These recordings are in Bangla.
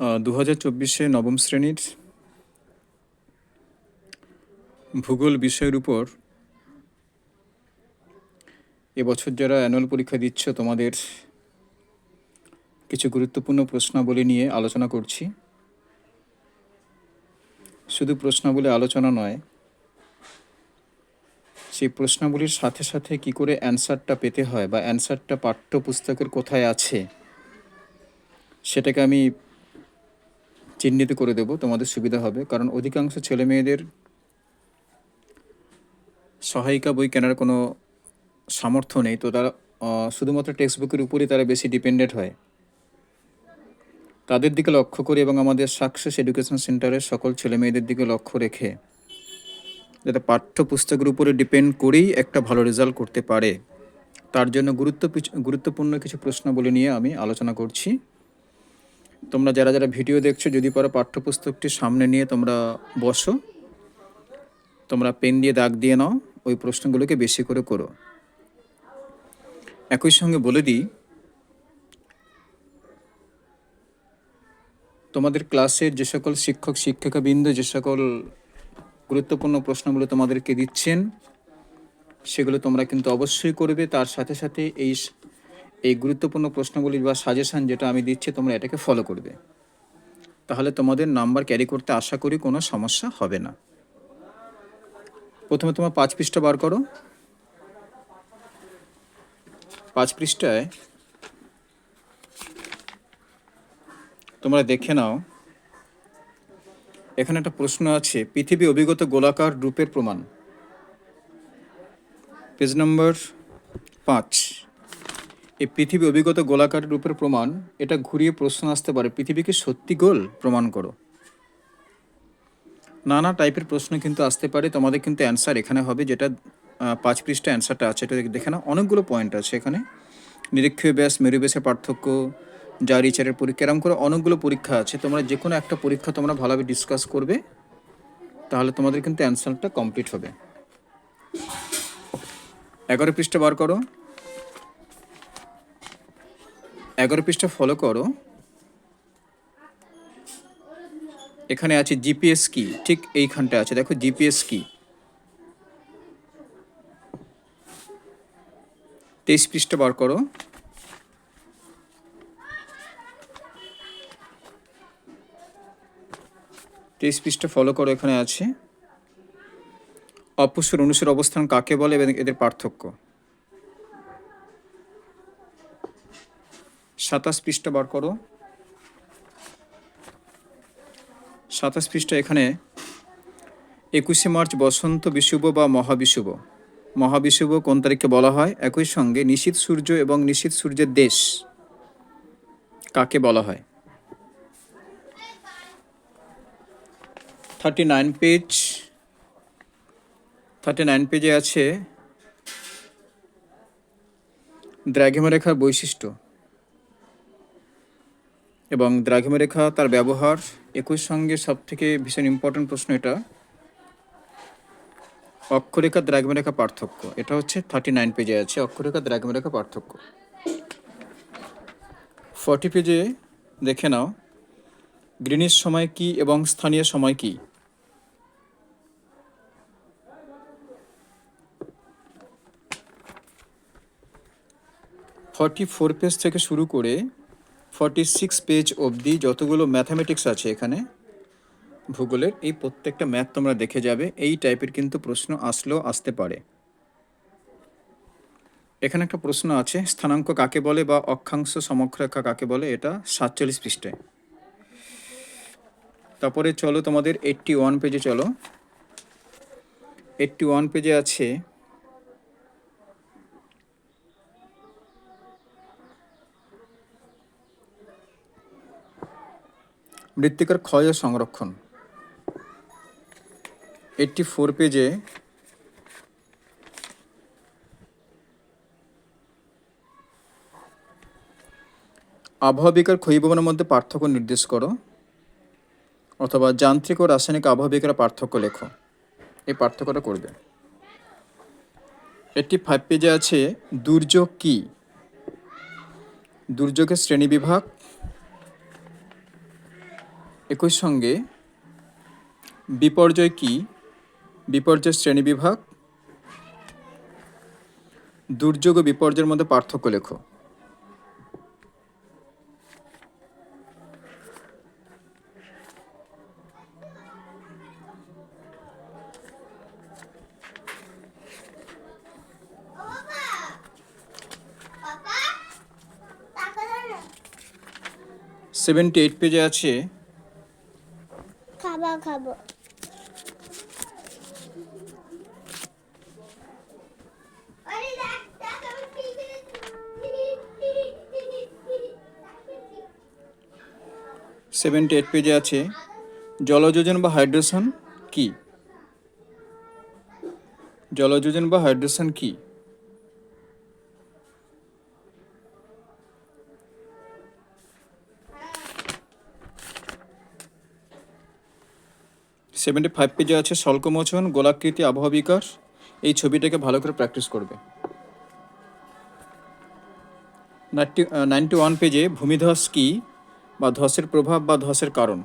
2024 নবম শ্রেণীর ভূগোল বিষয়ের উপর এবছর যারা অ্যানুয়াল পরীক্ষা দিচ্ছ তোমাদের কিছু গুরুত্বপূর্ণ প্রশ্নাবলী নিয়ে আলোচনা করছি। শুধু প্রশ্নাবলী আলোচনা নয়, সেই প্রশ্নাবলীর সাথে সাথে কি করে অ্যান্সারটা পেতে হয় বা অ্যান্সারটা পাঠ্যপুস্তকের কোথায় আছে সেটাকে আমি চিহ্নিত করে দেব, তোমাদের সুবিধা হবে। কারণ অধিকাংশ ছেলে মেয়েদের সহায়িকা বই কেনার কোনো সামর্থ্য নেই, তো তারা শুধুমাত্র টেক্সট বুকের উপরই তারা বেশি ডিপেন্ডেন্ট হয়। তাদের দিকে লক্ষ্য করে এবং আমাদের সাকসেস এডুকেশন সেন্টারের সকল ছেলে মেয়েদের দিকে লক্ষ্য রেখে যাতে পাঠ্যপুস্তকের উপরে ডিপেন্ড করেই একটা ভালো রেজাল্ট করতে পারে, তার জন্য গুরুত্বপূর্ণ কিছু প্রশ্নাবলী নিয়ে আমি আলোচনা করছি। তোমরা যারা যারা ভিডিও দেখছো, যদি পারো পাঠ্যপুস্তকটি সামনে নিয়ে তোমরা বসো, তোমরা পেন দিয়ে দাগ দিয়ে নাও, ওই প্রশ্নগুলোকে বেশি করে করো। একই সঙ্গে বলে দিই, তোমাদের ক্লাসের যে সকল শিক্ষক শিক্ষিকাবৃন্দ যে সকল গুরুত্বপূর্ণ প্রশ্নগুলো তোমাদেরকে দিচ্ছেন সেগুলো তোমরা কিন্তু অবশ্যই করবে। তার সাথে সাথে এই গুরুত্বপূর্ণ প্রশ্নগুলি বা সাজেশান যেটা আমি দিচ্ছি তোমরা এটাকে ফলো করবে, তাহলে তোমাদের নাম্বার ক্যারি করতে আশা করি কোনো সমস্যা হবে না। প্রথমে তোমার 5 পৃষ্ঠা বার করো। 5 পৃষ্ঠায় তোমরা দেখে নাও, এখানে একটা প্রশ্ন আছে, পৃথিবী অভিগত গোলাকার রূপের প্রমাণ। পেজ নম্বর 5। এই পৃথিবী অভিগত গোলাকার রূপের প্রমাণ, এটা ঘুরিয়ে প্রশ্ন আসতে পারে, পৃথিবীকে সত্যি গোল প্রমাণ করো। নানা টাইপের প্রশ্ন কিন্তু আসতে পারে, তোমাদের কিন্তু অ্যান্সার এখানে হবে, যেটা 5 পৃষ্ঠা অ্যান্সারটা আছে, এটা দেখে না। অনেকগুলো পয়েন্ট আছে এখানে, নিরীক্ষীয় ব্যাস মেরু ব্যাসের পার্থক্য, জারি চারের পরীক্ষা, এরকম করে অনেকগুলো পরীক্ষা আছে। তোমরা যে কোনো একটা পরীক্ষা তোমরা ভালোভাবে ডিসকাস করবে, তাহলে তোমাদের কিন্তু অ্যান্সারটা কমপ্লিট হবে। 11 পৃষ্ঠা বার করো। 11 পৃষ্ঠা ফলো করো। এখানে আছে জিপিএস কি, ঠিক এইখানটা আছে, দেখো জিপিএস কি। 23 পৃষ্ঠা বার করো। 23 পৃষ্ঠা ফলো করো, এখানে আছে অপুষ্পের অনুসের অবস্থান কাকে বলে এবং এদের পার্থক্য। 27 পৃষ্ঠা বার করো। 27 পৃষ্ঠা, এখানে 21শে মার্চ বসন্ত বিষুব বা মহাবিষুব, মহাবিষুব কোন তারিখে বলা হয়? একই সঙ্গে নিশীথ সূর্য এবং নিশীথ সূর্যের দেশ কাকে বলা হয়? 39 পেজ, 39 পেজে আছে দ্রাঘিমারেখার বৈশিষ্ট্য এবং দ্রাঘিমারেখা তার ব্যবহার। একই সঙ্গে সব থেকে ভীষণ ইম্পর্টেন্ট প্রশ্ন এটা, অক্ষরেখা দ্রাঘিমারেখা পার্থক্য। এটা হচ্ছে 39 পেজে আছে, অক্ষরেখা দ্রাঘিমারেখা পার্থক্য। 40 পেজে দেখে নাও, গ্রিনিচ সময় কি এবং স্থানীয় সময় কি। 44 পেজ থেকে শুরু করে 46 পেজ অবধি যতগুলো ম্যাথামেটিক্স আছে এখানে ভূগোলের, এই প্রত্যেকটা ম্যাথ তোমরা দেখে যাবে। এই টাইপের কিন্তু প্রশ্ন আসতে পারে। এখানে একটা প্রশ্ন আছে, স্থানাঙ্ক কাকে বলে বা অক্ষাংশ সমকরেখা কাকে বলে, এটা 47 পৃষ্ঠায়। তারপরে চলো তোমাদের 81 পেজে চলো। 81 পেজে আছে মৃত্তিকার ক্ষয় ও সংরক্ষণ। 84 পেজে আবহাওয়াবিকার ক্ষয়ীভবনের মধ্যে পার্থক্য নির্দেশ করো, অথবা যান্ত্রিক ও রাসায়নিক আবহাওয়াবিকার পার্থক্য লেখো। এই পার্থক্যটা করবে। 85 পেজে আছে দুর্যোগ কি, দুর্যোগের শ্রেণীবিভাগ একই সঙ্গে বিপর্যয় কি, বিপর্যয় শ্রেণীবিভাগ, দুর্যোগ ও বিপর্যয়ের মধ্যে পার্থক্য লেখো। পাপা টাকা দাও না 78 পেজে আছে খাবার খাবো আরে দেখ দেখ আমি কি করেছি 78 পেজে আছে জলযোজন বা হাইড্রেশন কি, জলযোজন বা হাইড্রেশন কি। 75 পেজে আছে স্বল্পমোচন গোলাকৃতি আবহাওয়া বিকাশ। এই ছবিটাকে ভালো করে প্র্যাকটিস করবে। 91 পেজে ভূমিধস কি বা ধসের প্রভাব বা ধসের কারণ।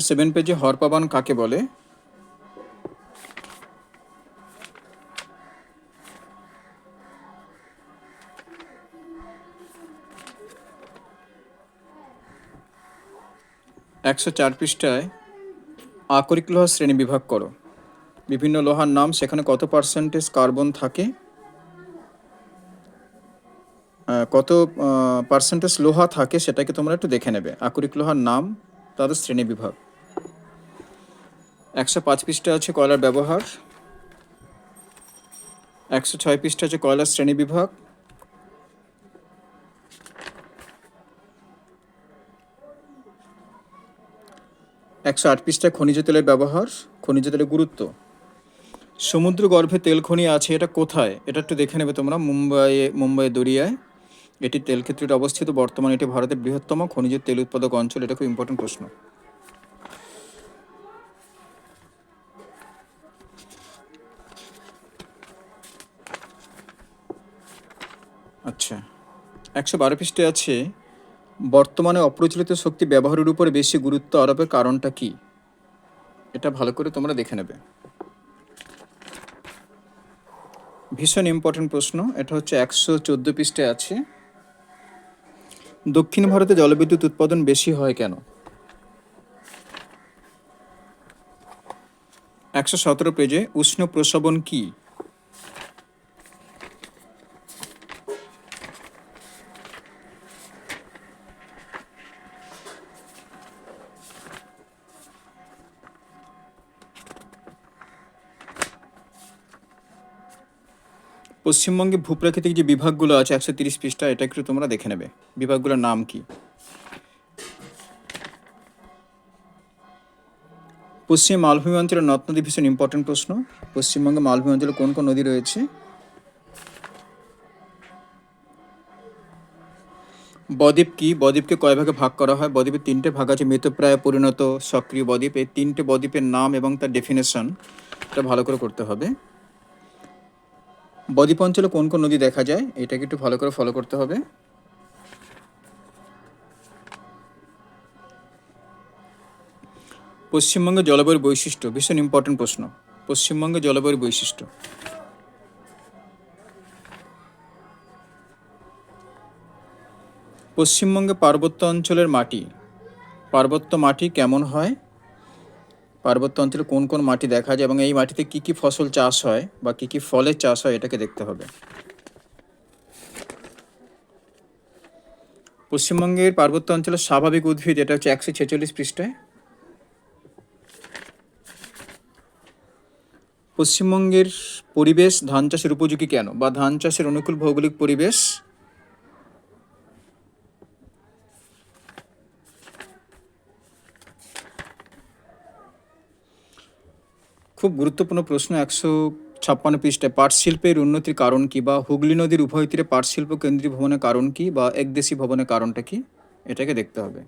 সেভেন পেজে হরপাবান কাকে বলে। 104 পৃষ্ঠায় আকরিক লোহা শ্রেণী বিভাগ করো। বিভিন্ন লোহার নাম, সেখানে কত পার্সেন্টেজ কার্বন থাকে, কত পার্সেন্টেজ লোহা থাকে সেটাকে তোমরা একটু দেখে নেবে। আকরিক লোহার নাম, তাদের শ্রেণী বিভাগ। 105 পৃষ্ঠা আছে কয়লার ব্যবহার। 106 পৃষ্ঠা আছে কয়লার শ্রেণী বিভাগ। 108 পৃষ্ঠায় খনিজ তেলের ব্যবহার, খনিজ তেলের গুরুত্ব। সমুদ্র গর্ভে তেল খনি আছে, এটা কোথায়, এটা একটু দেখে নেবে তোমরা। মুম্বাই দরিয়ায় এটি তেল ক্ষেত্রটি অবস্থিত। বর্তমানে এটি ভারতের বৃহত্তম খনিজ তেল উৎপাদক অঞ্চল। এটা খুব ইম্পর্টেন্ট প্রশ্ন। আচ্ছা, 112 পৃষ্ঠায় আছে বর্তমানে অপ্রচলিত শক্তি ব্যবহারের উপরে বেশি গুরুত্ব আরোপের কারণটা কি। এটা ভালো করে তোমরা দেখে নেবে, ভীষণ ইম্পর্টেন্ট প্রশ্ন। এটা হচ্ছে 114 পৃষ্ঠায় আছে দক্ষিণ ভারতে জলবিদ্যুৎ উৎপাদন বেশি হয় কেন। 117 পেজে উষ্ণ প্রসবন কি। পশ্চিমবঙ্গে ভূপ্রাকৃতিক যে বিভাগগুলো আছে 130 পৃষ্ঠা, এটা একটু তোমরা দেখে নেবে, বিভাগগুলোর নাম কি। পশ্চিম মালভূমি অঞ্চলের নদ নদী ভীষণ ইম্পর্টেন্ট প্রশ্ন। পশ্চিমবঙ্গে মালভূমি অঞ্চলে কোন কোন নদী রয়েছে। বদ্বীপ কি, বদ্বীপকে কয় ভাগে ভাগ করা হয়। বদ্বীপের 3টে ভাগ আছে, মৃতপ্রায়, পরিণত, সক্রিয় বদ্বীপ। এই 3টে বদ্বীপের নাম এবং তার ডেফিনেশন এটা ভালো করে করতে হবে। বদ্বীপ অঞ্চলে কোন কোন নদী দেখা যায়, এটাকে একটু ভালো করে ফলো করতে হবে। পশ্চিমবঙ্গের জলবায়ুর বৈশিষ্ট্য, ভীষণ ইম্পর্টেন্ট প্রশ্ন। পশ্চিমবঙ্গের জলবায়ুর বৈশিষ্ট্য। পশ্চিমবঙ্গে পার্বত্য অঞ্চলের মাটি, পার্বত্য মাটি কেমন হয়, পার্বত্য অঞ্চলে কোন কোন মাটি দেখা যায় এবং এই মাটিতে কি কি ফসল চাষ হয় বা কি কি ফলের চাষ হয়, এটাকে দেখতে হবে। পশ্চিমবঙ্গের পার্বত্য অঞ্চলের স্বাভাবিক উদ্ভিদ, এটা হচ্ছে 146 পৃষ্ঠায়। পশ্চিমবঙ্গের পরিবেশ ধান চাষের উপযোগী কেন বা ধান চাষের অনুকূল ভৌগোলিক পরিবেশ। খুব গুরুত্বপূর্ণ প্রশ্ন 156 পৃষ্ঠায় পাট শিল্পের উন্নতির কারণ কি, বা হুগলি নদীর উভয় তীরে পাট শিল্প কেন্দ্রীয় ভবনের কারণ কি, বা একদেশী ভবনের কারণটা কি, এটাকে দেখতে হবে।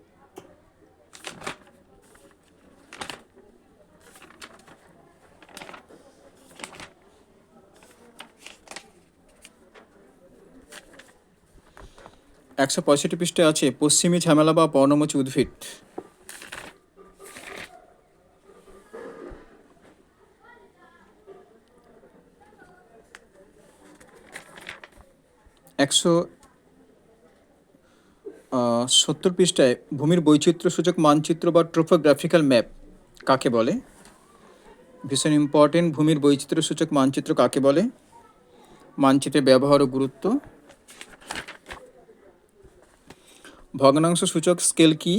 একশো 65 পৃষ্ঠায় আছে পশ্চিমী ঝামেলা বা পর্ণমোচী উদ্ভিদ। একশো 70 পৃষ্ঠায় ভূমির বৈচিত্র্য সূচক মানচিত্র বা ট্রোপোগ্রাফিক্যাল ম্যাপ কাকে বলে? ভীষণ ইম্পর্টেন্ট। ভূমির বৈচিত্র্য সূচক মানচিত্র কাকে বলে? মানচিত্রের ব্যবহার ও গুরুত্ব। ভগ্নাংশ সূচক স্কেল কি?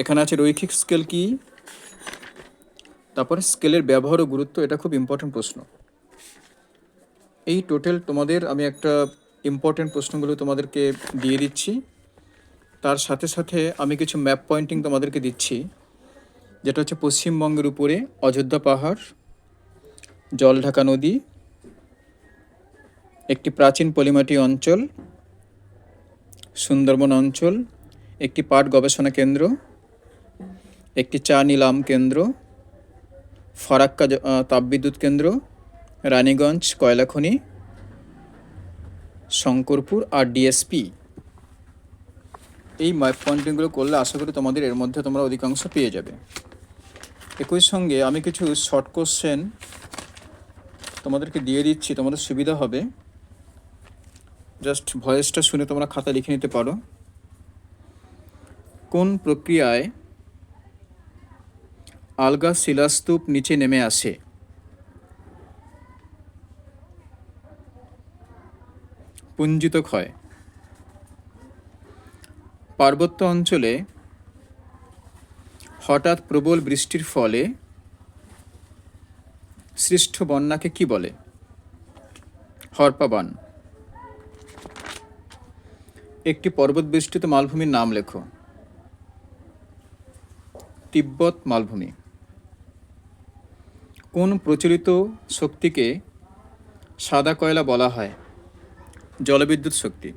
এখানে আছে রৈখিক স্কেল কি, তারপরে স্কেলের ব্যবহার ও গুরুত্ব। এটা খুব ইম্পর্টেন্ট প্রশ্ন। এই টোটাল তোমাদের আমি একটা ইম্পর্টেন্ট প্রশ্নগুলো তোমাদেরকে দিয়ে দিচ্ছি, তার সাথে সাথে আমি কিছু ম্যাপ পয়েন্টিং তোমাদেরকে দিচ্ছি, যেটা হচ্ছে পশ্চিমবঙ্গের উপরে অযোধ্যা পাহাড়, জলঢাকা নদী, একটি প্রাচীন পলিমাটি অঞ্চল, সুন্দরবন অঞ্চল, একটি পাট গবেষণা কেন্দ্র, একটি চা নিলাম কেন্দ্র, ফারাক্কা তাপবিদ্যুৎ কেন্দ্র, রানীগঞ্জ কয়লা খনি, শঙ্করপুর আর ডিএসপি। এই ম্যাপ পয়েন্টিংগুলো করলে আশা করি তোমাদের এর মধ্যে তোমরা অধিকাংশ পেয়ে যাবে। একই সঙ্গে আমি কিছু শর্ট কোশ্চেন তোমাদেরকে দিয়ে দিচ্ছি, তোমাদের সুবিধা হবে। জাস্ট ভয়েসটা শুনে তোমরা খাতা লিখে নিতে পারো। কোন প্রক্রিয়ায় আলগা শিলাস্তূপ নিচে নেমে আসে? পুঞ্জিত ক্ষয়। পার্বত্য অঞ্চলে হঠাৎ প্রবল বৃষ্টির ফলে সৃষ্ট বন্যাকে কি বলে? হরপাবান। একটি পর্বত বেষ্টিত মালভূমির নাম লেখো। তিব্বত মালভূমি। কোন প্রচলিত শক্তিকে সাদা কয়লা বলা হয়? জলবিদ্যুৎ শক্তি।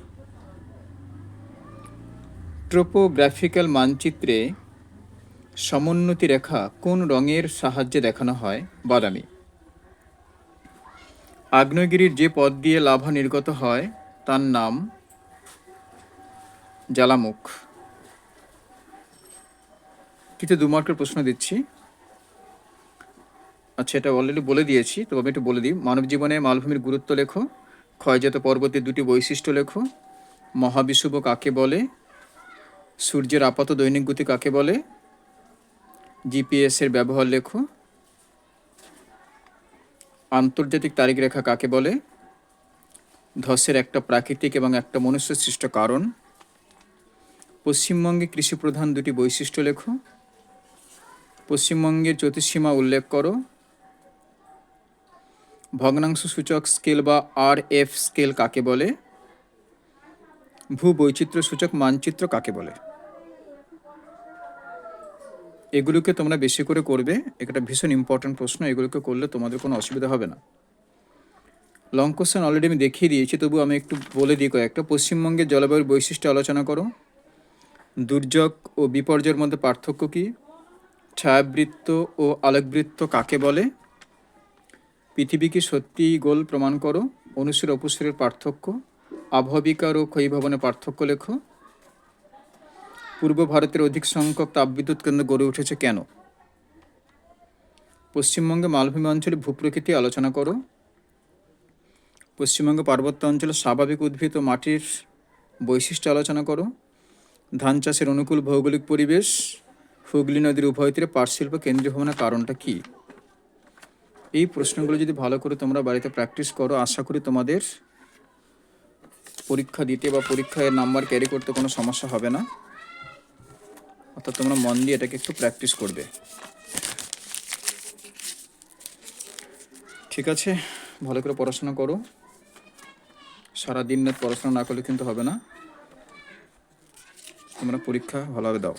ট্রোপোগ্রাফিক্যাল মানচিত্রে সমোন্নতি রেখা কোন রঙের সাহায্যে দেখানো হয়? বাদামি। আগ্নেয়গিরির যে পথ দিয়ে লাভা নির্গত হয় তার নাম জ্বালামুখ। কিছু 2 মার্কের প্রশ্ন দিচ্ছি। আচ্ছা, এটা অলরেডি বলে দিয়েছি, তবে আমি একটু বলে দিই। মানব জীবনে মালভূমির গুরুত্ব লেখো। ক্ষয়জাত পর্বতের 2টি বৈশিষ্ট্য লেখো। মহাবিষুব কাকে বলে? সূর্যের আপাত দৈনিক গতি কাকে বলে? জিপিএস এর ব্যবহার লেখো। আন্তর্জাতিক তারিখ রেখা কাকে বলে? ধসের একটা প্রাকৃতিক এবং একটা মনুষ্য সৃষ্ট কারণ। পশ্চিমবঙ্গে কৃষি প্রধান 2টি বৈশিষ্ট্য লেখো। পশ্চিমবঙ্গের জ্যোতিষীমা উল্লেখ করো। ভগ্নাংশ সূচক স্কেল বা RF স্কেল কাকে বলে? ভূ বৈচিত্র্য সূচক মানচিত্র কাকে বলে? এগুলোকে তোমরা বেশি করে করবে, এটা ভীষণ ইম্পর্টেন্ট প্রশ্ন। এগুলোকে করলে তোমাদের কোনো অসুবিধা হবে না। লং কোশ্চেন অলরেডি আমি দেখিয়ে দিয়েছি, তবু আমি একটু বলে দিই কয়েকটা। পশ্চিমবঙ্গের জলবায়ুর বৈশিষ্ট্য আলোচনা করো। দুর্যোগ ও বিপর্যয়ের মধ্যে পার্থক্য কী? ছায়াবৃত্ত ও আলোকবৃত্ত কাকে বলে? পৃথিবী কি সত্যি গোল প্রমাণ করো। অনুসুর অপুসুরের পার্থক্য। আবহবিকার ও ক্ষয়ীভবনের পার্থক্য লেখো। পূর্ব ভারতের অধিক সংখ্যক তাপবিদ্যুৎ কেন্দ্র গড়ে উঠেছে কেন? পশ্চিমবঙ্গে মালভূমি অঞ্চলে ভূপ্রকৃতি আলোচনা করো। পশ্চিমবঙ্গ পার্বত্য অঞ্চলে স্বাভাবিক উদ্ভিদ ও মাটির বৈশিষ্ট্য আলোচনা করো। ধান চাষের অনুকূল ভৌগোলিক পরিবেশ। হুগলি নদীর উভয় তীরে পাট শিল্প কেন্দ্রীয় ভবনের কারণটা কি? এই প্রশ্নগুলো যদি ভালো করে তোমরা বাড়িতে প্র্যাকটিস করো, আশা করি তোমাদের পরীক্ষা দিতে বা পরীক্ষায় নাম্বার ক্যারি করতে কোনো সমস্যা হবে না। অর্থাৎ তোমরা মন দিয়ে এটাকে একটু প্র্যাকটিস করবে। ঠিক আছে, ভালো করে পড়াশোনা করো। সারাদিন রাত পড়াশোনা না করলে কিন্তু হবে না। তোমরা পরীক্ষা ভালোভাবে দাও।